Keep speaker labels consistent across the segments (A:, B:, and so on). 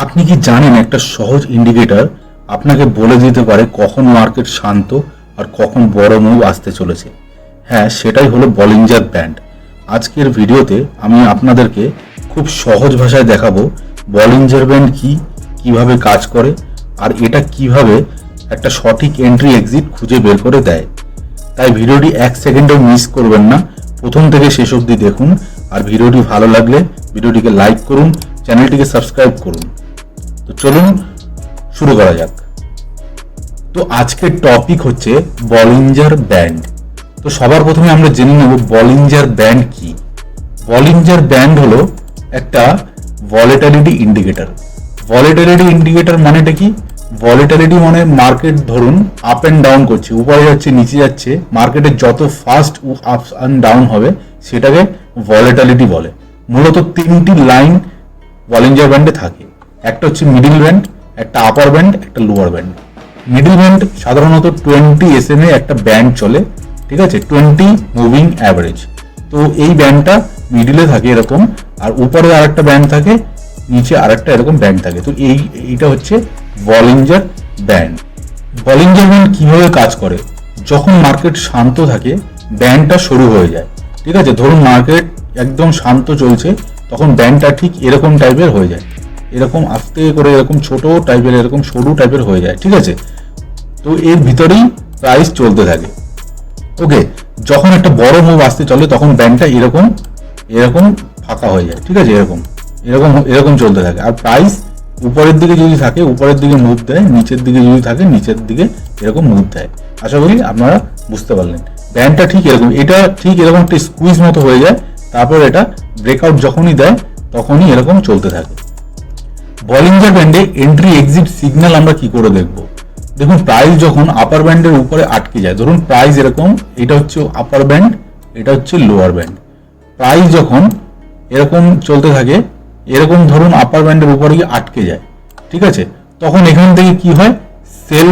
A: আপনি কি জানেন একটা সহজ ইন্ডিকেটর আপনাকে বলে দিতে পারে কখন মার্কেট শান্ত আর কখন বড় মুভ আসতে চলেছে? হ্যাঁ, সেটাই হলো বলিঞ্জার ব্যান্ড। আজকের ভিডিওতে আমি আপনাদেরকে খুব সহজ ভাষায় দেখাবো বলিঞ্জার ব্যান্ড কি, কিভাবে কাজ করে, আর এটা কিভাবে একটা সঠিক এন্ট্রি এক্সিট খুঁজে বের করে দেয়। তাই ভিডিওটি 1 সেকেন্ডও মিস করবেন না, প্রথম থেকে শেষ অবধি দেখুন। আর ভিডিওটি ভালো লাগলে ভিডিওটিকে লাইক করুন, চ্যানেলটিকে সাবস্ক্রাইব করুন। তো চলুন শুরু করা যাক। তো আজকের টপিক হচ্ছে বলিঞ্জার ব্যান্ড। তো সবার প্রথমে আমরা জেনে নেব বলিঞ্জার ব্যান্ড কি। বলিঞ্জার ব্যান্ড হলো একটা ভলিটিলিটি ইন্ডিকেটর। ভলিটিলিটি ইন্ডিকেটর মানেটা কি? ভলিটিলিটি মানে মার্কেট ধরুন আপ এন্ড ডাউন করছে, উপরে যাচ্ছে নিচে যাচ্ছে, মার্কেটে যত ফাস্ট আপ এন্ড ডাউন হবে সেটাকে ভলিটিলিটি বলে। মূলত তিনটি লাইন বলিঞ্জার ব্যান্ডে থাকে, একটা হচ্ছে মিডিল ব্যান্ড, একটা আপার ব্যান্ড, একটা লোয়ার ব্যান্ড। মিডিল ব্যান্ড সাধারণত 20 SMA একটা ব্যান্ড চলে, ঠিক আছে, 20 মুভিং অ্যাভারেজ। তো এই ব্যান্ডটা মিডিলে থাকে এরকম, আর উপরে আরেকটা ব্যান্ড থাকে, নিচে আরেকটা এরকম ব্যান্ড থাকে। তো এইটা হচ্ছে বলিঞ্জার ব্যান্ড। বলিঞ্জার ব্যান্ড কিভাবে কাজ করে? যখন মার্কেট শান্ত থাকে ব্যান্ডটা শুরু হয়ে যায়, ঠিক আছে। ধরুন মার্কেট একদম শান্ত চলছে, তখন ব্যান্ডটা ঠিক এরকম টাইপের হয়ে যায়, এরকম আস্তে করে এরকম ছোট টাইপের, এরকম সরু টাইপের হয়ে যায়, ঠিক আছে। তো এর ভিতরেই প্রাইস চলতে থাকে। ওকে, যখন একটা বড় মুভ আসতে চলে তখন ব্যান্ডটা এরকম এরকম ফাঁকা হয়ে যায়, ঠিক আছে, এরকম এরকম এরকম চলতে থাকে। আর প্রাইস উপরের দিকে যদি থাকে উপরের দিকে মুভ দেয়, নিচের দিকে যদি থাকে নিচের দিকে এরকম মুভ দেয়। আশা করি আপনারা বুঝতে পারলেন। ব্যান্ডটা ঠিক এরকম, এটা ঠিক এরকম একটা স্কুইজ মতো হয়ে যায়, তারপর এটা ব্রেকআউট যখনই দেয় তখনই এরকম চলতে থাকে। বলিঞ্জার ব্যান্ডে এন্ট্রি এক্সিট সিগন্যাল আমরা কি করে দেখব? দেখুন, প্রাইস যখন আপার ব্যান্ডের উপরে আটকে যায়, ধরুন প্রাইস এরকম, এটা হচ্ছে আপার ব্যান্ড, এটা হচ্ছে লোয়ার ব্যান্ড। প্রাইস যখন এরকম চলতে থাকে, এরকম ধরুন আপার ব্যান্ডের উপরে গিয়ে আটকে যায়, ঠিক আছে, তখন এখান থেকে কি হয়, সেল,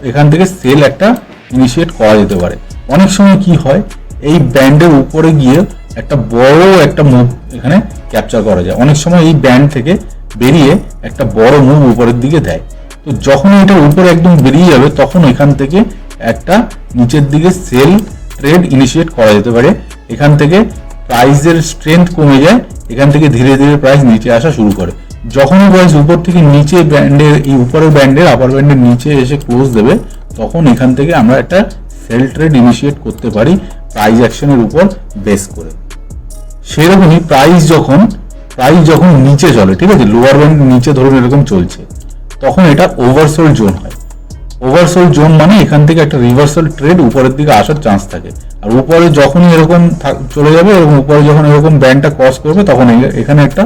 A: এখান থেকে সেল একটা ইনিশিয়েট করা যেতে পারে। অনেক সময় কি হয়, এই ব্যান্ডের উপরে গিয়ে একটা বড় একটা মুভ এখানে ক্যাপচার করা যায়। অনেক সময় এই ব্যান্ড থেকে বেরিয়ে একটা বড় মুভ উপরের দিকে দেয়। তো যখন এটা উপরে একদম বেরিয়ে যাবে তখন এখান থেকে একটা নিচের দিকে সেল ট্রেড ইনিশিয়েট করা যেতে পারে। এখান থেকে প্রাইসের স্ট্রেংথ কমে যায়, এখান থেকে ধীরে ধীরে প্রাইস নিচে আসা শুরু করে। যখনই প্রাইস উপর থেকে নিচে ব্যান্ডের, এই উপরের ব্যান্ডের আপার ব্যান্ডের নিচে এসে ক্লোজ দেবে, তখন এখান থেকে আমরা একটা সেল ট্রেড ইনিশিয়েট করতে পারি প্রাইস অ্যাকশনের উপর বেস করে। সেরকমই প্রাইস যখন নিচে চলে, ঠিক আছে, লোয়ার ব্যান্ড নিচে ধরুন এরকম চলছে, তখন এটা ওভারসোল্ড জোন হয়। ওভারসোল্ড জোন মানে এখান থেকে একটা রিভার্সাল ট্রেড উপরের দিকে আসার চান্স থাকে। আর উপরে যখনই এরকম চলে যাবে, এবং উপরে যখন এরকম ব্যান্ডটা ক্রস করবে, তখন এখানে একটা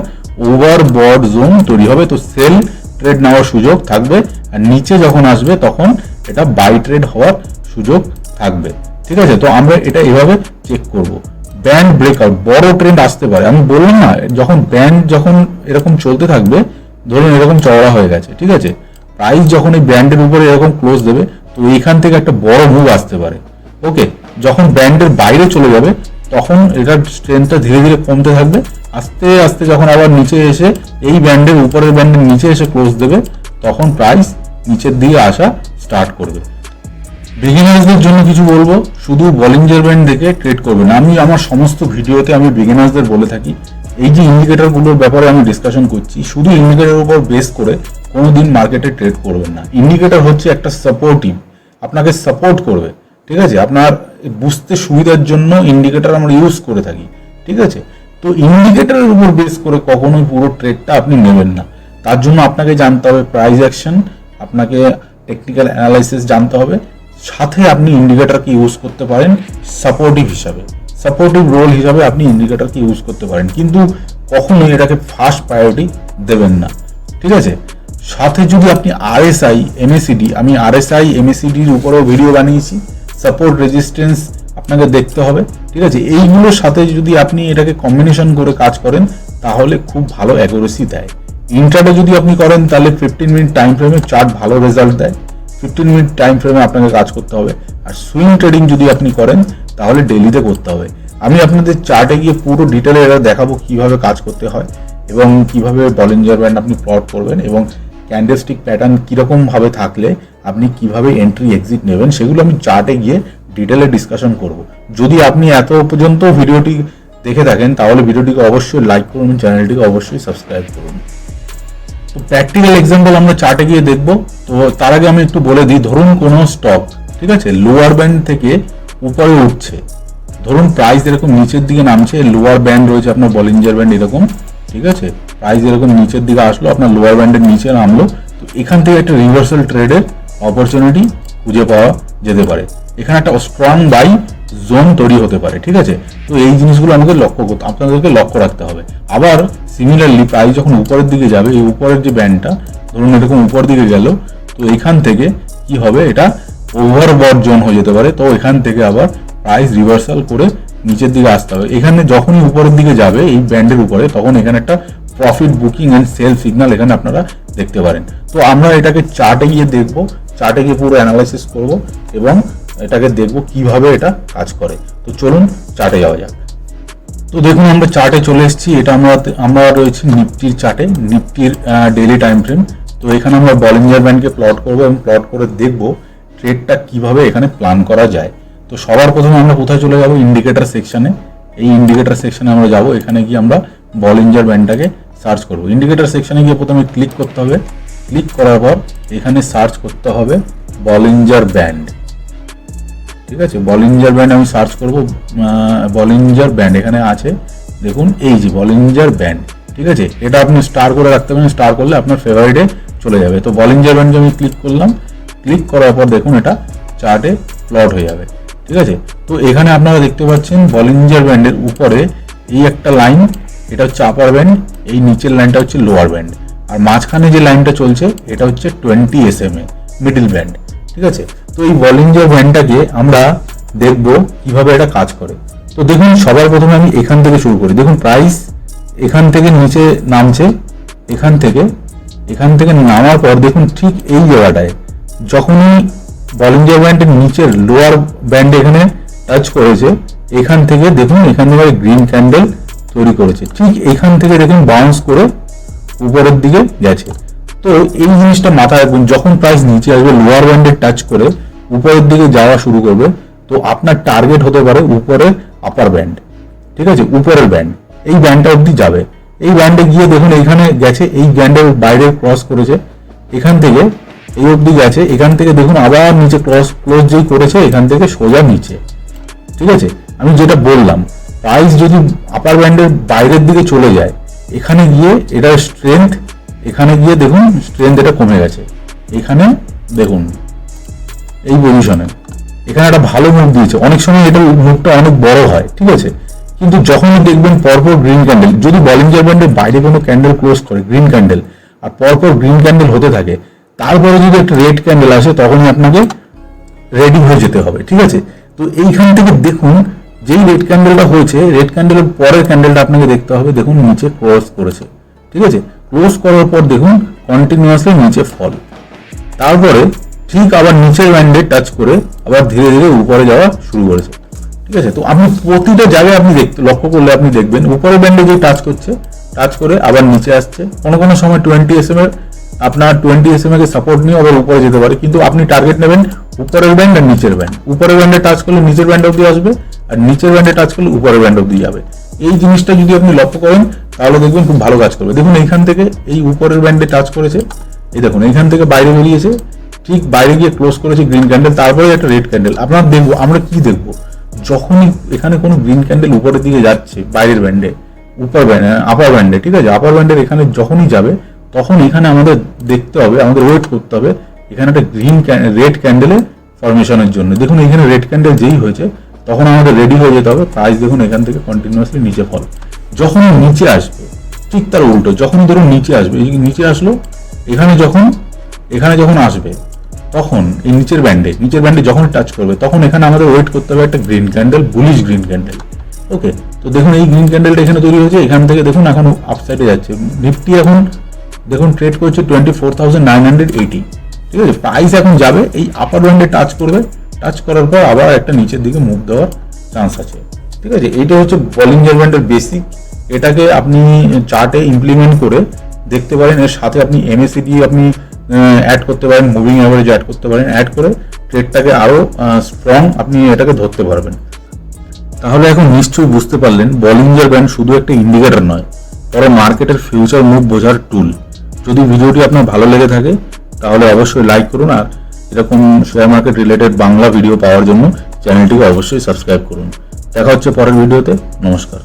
A: ওভারবট জোন তৈরি হবে। তো সেল ট্রেড নেওয়ার সুযোগ থাকবে, আর নিচে যখন আসবে তখন এটা বাই ট্রেড হওয়ার সুযোগ থাকবে, ঠিক আছে। তো আমরা এটা এভাবে চেক করব। ব্যান্ড ব্রেকআউট, বড় ট্রেন্ড আসতে পারে। আমি বললাম না, যখন ব্যান্ড যখন এরকম চলতে থাকবে, ধরুন এরকম চওড়া হয়ে গেছে, ঠিক আছে, প্রাইস যখন এই ব্যান্ডের উপরে এরকম ক্লোজ দেবে, তো এইখান থেকে একটা বড় মুভ আসতে পারে। ওকে, যখন ব্যান্ডের বাইরে চলে যাবে তখন এটার স্ট্রেংথটা ধীরে ধীরে কমতে থাকবে। আস্তে আস্তে যখন আবার নিচে এসে এই ব্যান্ডের উপরের ব্যান্ডের নিচে এসে ক্লোজ দেবে, তখন প্রাইস নিচের দিকে আসা স্টার্ট করবে। বিগিনার্সদের জন্য কিছু বলবো, শুধু বলিঞ্জার ব্যান্ড দেখে ট্রেড করবেন। আমি আমার সমস্ত ভিডিওতে আমি বিগিনার্সদের বলে থাকি, এই যে ইন্ডিকেটরগুলোর ব্যাপারে আমি ডিসকাশন করছি, শুধু ইন্ডিকেটরের উপর বেস করে কোনোদিন মার্কেটে ট্রেড করবেন না। ইন্ডিকেটর হচ্ছে একটা সাপোর্টিভ, আপনাকে সাপোর্ট করবে, ঠিক আছে। আপনার বুঝতে সুবিধার জন্য ইন্ডিকেটর আমরা ইউজ করে থাকি, ঠিক আছে। তো ইন্ডিকেটরের উপর বেস করে কখনোই পুরো ট্রেডটা আপনি নেবেন না। তার জন্য আপনাকে জানতে হবে প্রাইস অ্যাকশন, আপনাকে টেকনিক্যাল অ্যানালাইসিস জানতে হবে, সাথে আপনি ইন্ডিকেটরকে ইউজ করতে পারেন সাপোর্টিভ হিসাবে, সাপোর্টিভ রোল হিসাবে আপনি ইন্ডিকেটরকে ইউজ করতে পারেন, কিন্তু কখনোই এটাকে ফার্স্ট প্রায়োরিটি দেবেন না, ঠিক আছে। সাথে যদি আপনি RSI MACD, আমি RSI MACDর উপরেও ভিডিও বানিয়েছি, সাপোর্ট রেজিস্ট্যান্স আপনাকে দেখতে হবে, ঠিক আছে। এইগুলোর সাথে যদি আপনি এটাকে কম্বিনেশন করে কাজ করেন তাহলে খুব ভালো অ্যাকুরেসি দেয়। ইন্ট্রাডে যদি আপনি করেন তাহলে 15 মিনিট টাইম ফ্রেমে চার্ট ভালো রেজাল্ট দেয়, 15 মিনিট টাইম ফ্রেমে আপনাকে কাজ করতে হবে। আর সুইং ট্রেডিং যদি আপনি করেন তাহলে ডেইলিতে করতে হবে। আমি আপনাদের চার্টে গিয়ে পুরো ডিটেলে এটা দেখাবো কিভাবে কাজ করতে হয় এবং কিভাবে বলিঞ্জার ব্যান্ড আপনি প্লট করবেন এবং ক্যান্ডেলস্টিক প্যাটার্ন কীরকমভাবে থাকলে আপনি কিভাবে এন্ট্রি এক্সিট নেবেন সেগুলো আমি চার্টে গিয়ে ডিটেলে ডিসকাশন করব। যদি আপনি এত পর্যন্ত ভিডিওটি দেখে থাকেন তাহলে ভিডিওটিকে অবশ্যই লাইক করুন, চ্যানেলটিকে অবশ্যই সাবস্ক্রাইব করুন। তো প্র্যাকটিক্যাল এক্সাম্পল আমরা চার্টে গিয়ে দেখব। তো তার আগে আমি একটু বলে দিই, ধরুন কোনো স্টক ঠিক আছে লোয়ার ব্যান্ড থেকে উপরে উঠছে, ধরুন প্রাইস এরকম নিচের দিকে নামছে, লোয়ার ব্যান্ড রয়েছে আপনার বলিঞ্জার ব্যান্ড এরকম, ঠিক আছে, প্রাইস এরকম নিচের দিকে আসলো, আপনার লোয়ার ব্যান্ডের নিচে নামলো, তো এখান থেকে একটা রিভার্সাল ট্রেডের অপরচুনিটি খুঁজে পাওয়া যেতে পারে। এখানে একটা স্ট্রং বাই জোন তৈরি হতে পারে, ঠিক আছে। তো এই জিনিসগুলো আমাদের আপনাদেরকে লক্ষ্য রাখতে হবে। আবার সিমিলারলি প্রাইস যখন উপরের দিকে যাবে, এই উপরের যে ব্যান্ডটা ধরুন এরকম উপর দিকে গেল, তো এখান থেকে কি হবে, এটা ওভারবট জোন হয়ে যেতে পারে। তো এখান থেকে আবার প্রাইস রিভার্সাল করে নিচের দিকে আসতে হবে। এখানে যখনই উপরের দিকে যাবে এই ব্যান্ডের উপরে, তখন এখানে একটা profit booking and sell signal এখানে আপনারা দেখতে পারেন। তো আমরা এটাকে চার্টে গিয়ে দেখব, চার্টে গিয়ে পুরো অ্যানালাইসিস করব এবং এটাকে দেখব কিভাবে এটা কাজ করে। তো চলুন চার্টে যাওয়া যাক। তো দেখুন আমরা চার্টে চলে এসেছি। এটা আমরা রয়েছি নিফটির চার্টে, নিফটির ডেইলি টাইম ফ্রেম। তো এখানে আমরা বলিঞ্জার ব্যান্ডকে প্লট করব এবং প্লট করে দেখব ট্রেডটা কিভাবে এখানে প্ল্যান করা যায়। তো সবার প্রথমে আমরা কোথায় চলে যাব, ইন্ডিকেটর সেকশনে। এই ইন্ডিকেটর সেকশনে আমরা যাব, এখানে গিয়ে আমরা বলিঞ্জার ব্যান্ডটাকে সার্চ করব। ইন্ডিকেটর সেকশনে গিয়ে প্রথমে ক্লিক করতে হবে, ক্লিক করার পর এখানে সার্চ করতে হবে বলিঞ্জার ব্যান্ড, ঠিক আছে। বলিঞ্জার ব্যান্ড আমি সার্চ করব, বলিঞ্জার ব্যান্ড এখানে আছে দেখুন, এই যে বলিঞ্জার ব্যান্ড, ঠিক আছে। এটা আপনি স্টার করে রাখতে পারেন, স্টার করলে আপনার ফেভারিটে চলে যাবে। তো বলিঞ্জার ব্যান্ডে আমি ক্লিক করলাম, ক্লিক করার পর দেখুন এটা চার্টে প্লট হয়ে যাবে, ঠিক আছে। তো এখানে আপনারা দেখতে পাচ্ছেন বলিঞ্জার ব্যান্ডের উপরে এই একটা লাইন, এটা হচ্ছে আপার ব্যান্ড, এই নিচের লাইনটা হচ্ছে লোয়ার ব্যান্ড, আর মাঝখানে যে লাইনটা চলছে এটা হচ্ছে 20 SMA মিডল ব্যান্ড, ঠিক আছে। তো এই বলিঞ্জার ব্যান্ডটাকে আমরা দেখব কিভাবে এটা কাজ করে। তো দেখুন সবার প্রথমে আমি এখান থেকে শুরু করি। দেখুন প্রাইস এখান থেকে নিচে নামছে, এখান থেকে নামার পর দেখুন ঠিক এই জায়গাটায় যখনই বলিঞ্জার ব্যান্ডের নিচের লোয়ার ব্যান্ড এখানে টাচ করেছে, এখান থেকে দেখুন এখান থেকে গ্রিন ক্যান্ডেল তৈরি করেছে, ঠিক এখান থেকে দেখুন বাউন্স করে উপরের দিকে গেছে। তো এই জিনিসটা মাথায় রাখুন, যখন প্রাইস নিচে আসবে লোয়ার ব্যান্ডে টাচ করে উপরের দিকে যাওয়া শুরু করবে, তো আপনার টার্গেট হতে পারে উপরে আপার ব্যান্ড, ঠিক আছে, উপরের ব্যান্ড, এই ব্যান্ডটা অবধি যাবে। এই ব্যান্ডে গিয়ে দেখুন এইখানে গেছে, এই ব্যান্ডের বাইরে ক্রস করেছে, এখান থেকে এই অবধি গেছে, এখান থেকে দেখুন আবার নিচে ক্লোজ যেই করেছে এখান থেকে সোজা নিচে, ঠিক আছে। আমি যেটা বললাম, প্রাইস যদি আপার ব্যান্ডের বাইরের দিকে চলে যায়, এখানে গিয়ে এটার স্ট্রেংথ, এখানে গিয়ে দেখুন স্ট্রেংথ এটা কমে গেছে, এখানে দেখুন এই পজিশনে এখানে একটা ভালো মুভ দিয়েছে। অনেক সময় এটা মুভটা অনেক বড় হয়, ঠিক আছে, কিন্তু যখনই দেখবেন পরপর গ্রিন ক্যান্ডেল, যদি বলিঞ্জার ব্যান্ডের বাইরে কোনো ক্যান্ডেল ক্লোজ করে গ্রিন ক্যান্ডেল আর পরপর গ্রিন ক্যান্ডেল হতে থাকে, তারপরে যদি একটা রেড ক্যান্ডেল আসে তখনই আপনাকে রেডি হয়ে যেতে হবে, ঠিক আছে। তো এইখান থেকে দেখুন যেই রেড ক্যান্ডেলটা হয়েছে, রেড ক্যান্ডেলের পরের ক্যান্ডেলটা আপনাকে দেখতে হবে, দেখুন নিচে ক্লোজ করেছে, ঠিক আছে। ক্লোজ করার পর দেখুন কন্টিনিউয়াসলি নিচে ফল, তারপরে ঠিক আবার নিচের ব্যান্ডে টাচ করে আবার ধীরে ধীরে উপরে যাওয়া শুরু করেছে, ঠিক আছে। তো আপনি প্রতিটা জায়গায় আপনি লক্ষ্য করলে আপনি দেখবেন উপরের ব্যান্ডে যে টাচ করছে, টাচ করে আবার নিচে আসছে, কোনো সময় 20 SMA আপনার 20 SMA কে সাপোর্ট নিয়ে আবার উপরে যেতে পারে, কিন্তু আপনি টার্গেট নেবেন উপরের ব্যান্ড আর নিচের ব্যান্ড। উপরের ব্যান্ডে টাচ করলে নিচের ব্যান্ড অবধি আসবে, আর নিচের ব্যান্ডে টাচ করলে উপরের ব্যান্ড অবধি যাবে। এই জিনিসটা যদি আপনি লক্ষ্য করেন তাহলে দেখবেন খুব ভালো কাজ করবে। দেখুন এইখান থেকে এই উপরের ব্যান্ডে টাচ করেছে, এই দেখুন এইখান থেকে বাইরে বেরিয়েছে, ঠিক বাইরে গিয়ে ক্লোজ করেছে গ্রিন ক্যান্ডেল, তারপরে একটা রেড ক্যান্ডেল। আপনারা দেখবো, আমরা কি দেখবো, যখনই এখানে কোনো গ্রিন ক্যান্ডেল উপরের দিকে যাচ্ছে বাইরের ব্যান্ডে, আপার ব্যান্ডে, ঠিক আছে, আপার ব্যান্ডের এখানে যখনই যাবে তখন এখানে আমাদের দেখতে হবে, আমাদের ওয়েট করতে হবে এখানে একটা রেড ক্যান্ডেলের ফরমেশনের জন্য। দেখুন এখানে রেড ক্যান্ডেল যেই হয়েছে তখন আমাদের রেডি হয়ে যেতে হবে। প্রাইস দেখুন এখান থেকে কন্টিনিউয়াসলি নিচে ফল, যখন নিচে আসবে ঠিক তার উল্টো, যখনই ধরুন নিচে আসবে, এই নিচে আসলো, এখানে যখন আসবে তখন এই নিচের ব্যান্ডে যখন টাচ করবে তখন এখানে আমাদের ওয়েট করতে হবে একটা green candle, bullish green candle, okay. তো দেখুন এই গ্রিন ক্যান্ডেলটা এখানে তৈরি হয়েছে, এখান থেকে দেখুন এখন আপসাইডে যাচ্ছে। নিফটি এখন দেখুন ট্রেড করছে 24,980, ঠিক আছে। প্রাইস এখন যাবে এই আপার ব্যান্ডে টাচ করবে, টাচ করার পর আবার একটা নিচের দিকে মুভ দেওয়ার চান্স আছে, ঠিক আছে। এইটা হচ্ছে বলিঞ্জার ব্যান্ডের বেসিক এটাকে আপনি চার্টে ইমপ্লিমেন্ট করে দেখতে পারেন। এর সাথে আপনি MACD আপনি অ্যাড করতে পারেন, মুভিং অ্যাভারেজ অ্যাড করতে পারেন। অ্যাড করে ট্রেডটাকে আরও স্ট্রং আপনি এটাকে ধরতে পারবেন। তাহলে এখন নিশ্চয়ই বুঝতে পারলেন বলিঞ্জার ব্যান্ড শুধু একটা ইন্ডিকেটর নয়, বরং মার্কেটের ফিউচার মুভ বোঝার টুল। যদি ভিডিওটি আপনার ভালো লেগে থাকে তাহলে অবশ্যই লাইক করুন, আর এরকম share market related Bangla video পাওয়ার জন্য চ্যানেলটিকে অবশ্যই সাবস্ক্রাইব করুন। দেখা হচ্ছে পরের ভিডিওতে। নমস্কার।